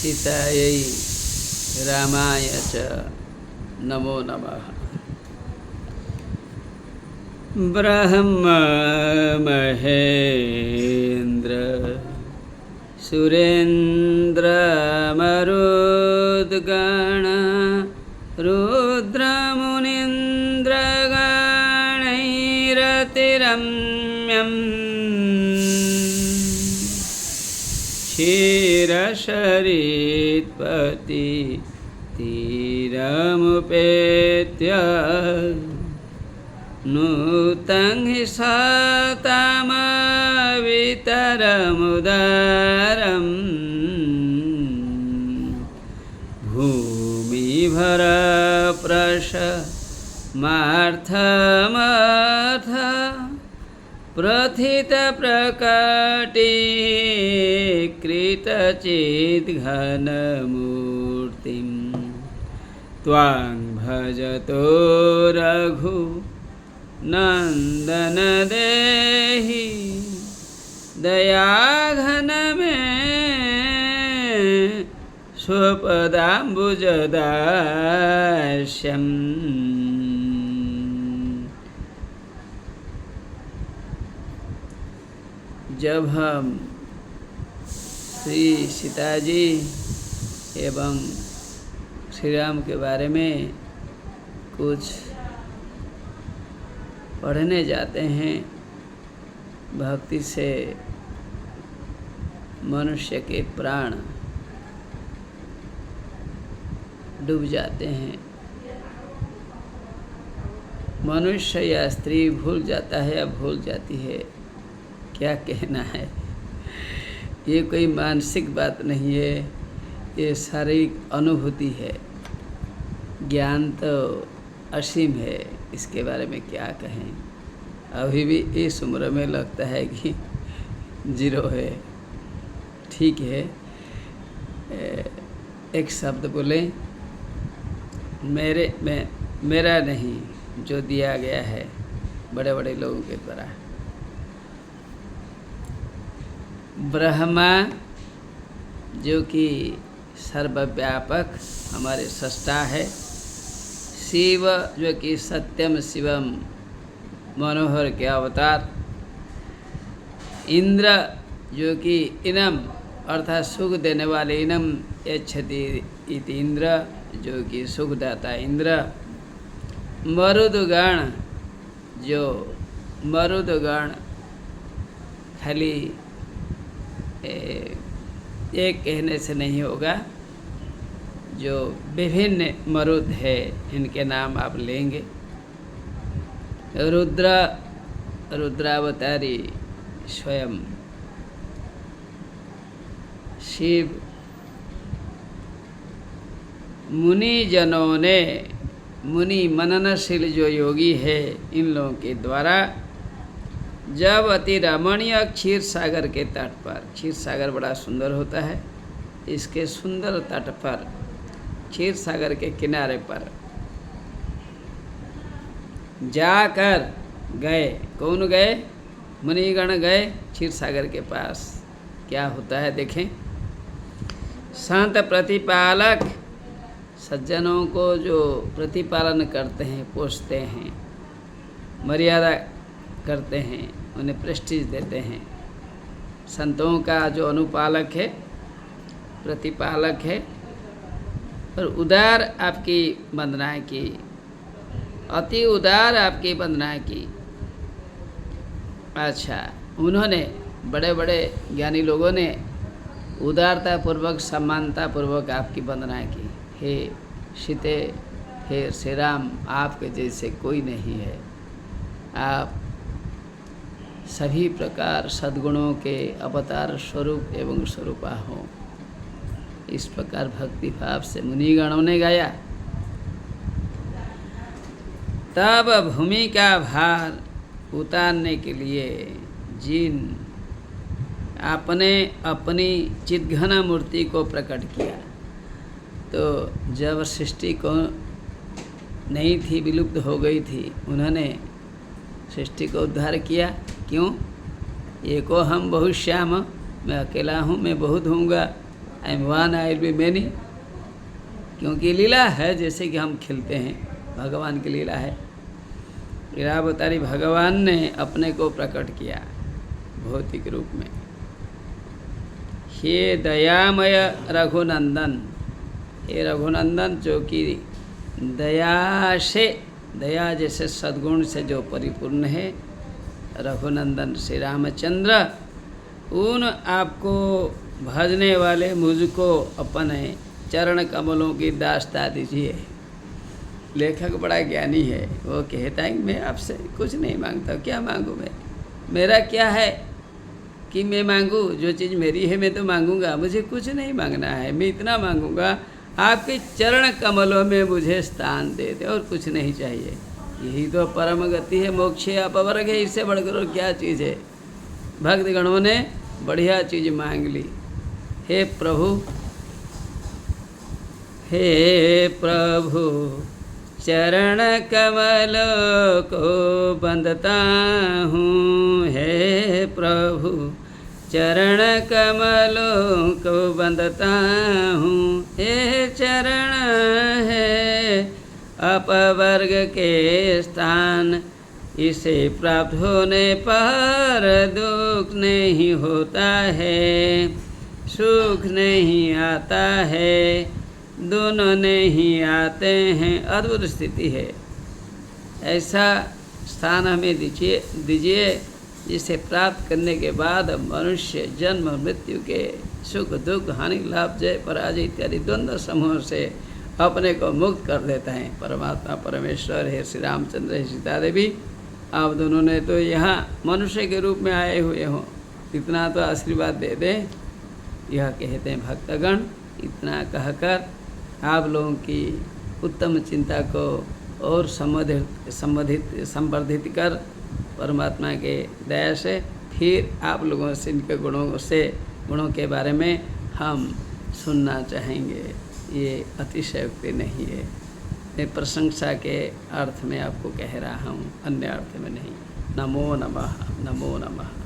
सीतायै रामाय च नमो नमः। ब्रह्म महेन्द्र सुरेन्द्र मरुद्गण रुद्रमुनीन्द्रगणैरतिरम्यम् क्षीरशरीत्पति तीरमुपेत्य नूतं हि सतामवितरमुदारम् भूमिभरप्रशमार्थमथ प्रथितप्रकटीकृतचिद्घनमूर्तिं त्वां भजतो रघु नंदन देहि दयाघन में स्वपदाम्बुजदास्यम्। जब हम श्री सीता जी एवं श्री राम के बारे में कुछ पढ़ने जाते हैं, भक्ति से मनुष्य के प्राण डूब जाते हैं। मनुष्य या स्त्री भूल जाता है या भूल जाती है, क्या कहना है। ये कोई मानसिक बात नहीं है, ये शारीरिक अनुभूति है। ज्ञान तो असीम है, इसके बारे में क्या कहें। अभी भी इस उम्र में लगता है कि जीरो है। ठीक है, एक शब्द बोले, मेरा नहीं, जो दिया गया है बड़े बड़े लोगों के द्वारा। ब्रह्मा जो कि सर्वव्यापक हमारे सृष्टा है, शिव जो कि सत्यम शिवम मनोहर के अवतार, इंद्र जो कि इनम अर्थात सुख देने वाले इनम यच्छति इति इंद्र जो कि सुखदाता इंद्र, मरुदगण जो मरुदगण खाली एक कहने से नहीं होगा, जो विभिन्न मरुद है इनके नाम आप लेंगे। रुद्रावतारी स्वयं शिव, मुनि जनों ने, मुनि मननशील जो योगी है, इन लोगों के द्वारा जब अति रमणीय क्षीर सागर के तट पर, क्षीर सागर बड़ा सुंदर होता है, इसके सुंदर तट पर क्षीर सागर के किनारे पर जाकर गए। कौन गए? मुनिगण गए क्षीर सागर के पास। क्या होता है देखें। संत प्रतिपालक, सज्जनों को जो प्रतिपालन करते हैं, पोषते हैं, मर्यादा करते हैं, उन्हें प्रेस्टीज देते हैं। संतों का जो अनुपालक है, प्रतिपालक है, और उदार आपकी वंदनाएं की, अति उदार आपकी वंदनाएं की। अच्छा, उन्होंने बड़े बड़े ज्ञानी लोगों ने उदारता पूर्वक, समानता पूर्वक आपकी वंदनाएं की। हे सीते, हे श्री राम, आपके जैसे कोई नहीं है। आप सभी प्रकार सद्गुणों के अवतार स्वरूप एवं स्वरूपा हो। इस प्रकार भक्ति भाव से मुनिगणों ने गाया। तब भूमि का भार उतारने के लिए जिन आपने अपनी चिद्घन मूर्ति को प्रकट किया, तो जब सृष्टि को नहीं थी, विलुप्त हो गई थी, उन्होंने सृष्टि को उद्धार किया। क्यों? एको हम बहुत श्याम, मैं अकेला हूँ, मैं बहुत होऊंगा, I am one, I will be many, क्योंकि लीला है जैसे कि हम खिलते हैं, भगवान की लीला है। लीलावतारी भगवान ने अपने को प्रकट किया भौतिक रूप में। हे दयामय रघुनंदन, हे रघुनंदन जो कि दया से, दया जैसे सद्गुण से जो परिपूर्ण है, रघुनंदन श्री रामचंद्र, उन आपको भजने वाले मुझको अपने चरण कमलों की दास्ता दीजिए। लेखक बड़ा ज्ञानी है, वो कहता है कि मैं आपसे कुछ नहीं मांगता, क्या मांगूँ मैं, मेरा क्या है कि मैं मांगूँ, जो चीज़ मेरी है मैं तो मांगूंगा, मुझे कुछ नहीं मांगना है। मैं इतना मांगूंगा आपके चरण कमलों में मुझे स्थान दे दे, और कुछ नहीं चाहिए। यही तो परम गति है, मोक्ष है, अपवर्ग है, इससे बढ़कर और क्या चीज़ है। भक्तगणों ने बढ़िया चीज़ मांग ली। हे प्रभु, हे प्रभु चरण कमल को बंदता हूँ, हे प्रभु चरण कमलों को बंदता हूँ। हे चरण है अपवर्ग के स्थान, इसे प्राप्त होने पर दुख नहीं होता है, सुख नहीं आता है, दोनों नहीं आते हैं। अद्भुत स्थिति है। ऐसा स्थान हमें दीजिए जिसे प्राप्त करने के बाद मनुष्य जन्म मृत्यु के सुख दुख हानि लाभ जय पराजय इत्यादि द्वंद्व समूह से अपने को मुक्त कर देता है। परमात्मा परमेश्वर है श्री रामचंद्र है सीता देवी, आप दोनों ने तो यहाँ मनुष्य के रूप में आए हुए हो, इतना तो आशीर्वाद दे दें। यह कहते हैं भक्तगण। इतना कहकर आप लोगों की उत्तम चिंता को और संवर्धित कर परमात्मा के दया से फिर आप लोगों से इनके गुणों के बारे में हम सुनना चाहेंगे। ये अतिशयोक्ति नहीं है, मैं प्रशंसा के अर्थ में आपको कह रहा हूँ, अन्य अर्थ में नहीं। नमो नमः, नमो नमः।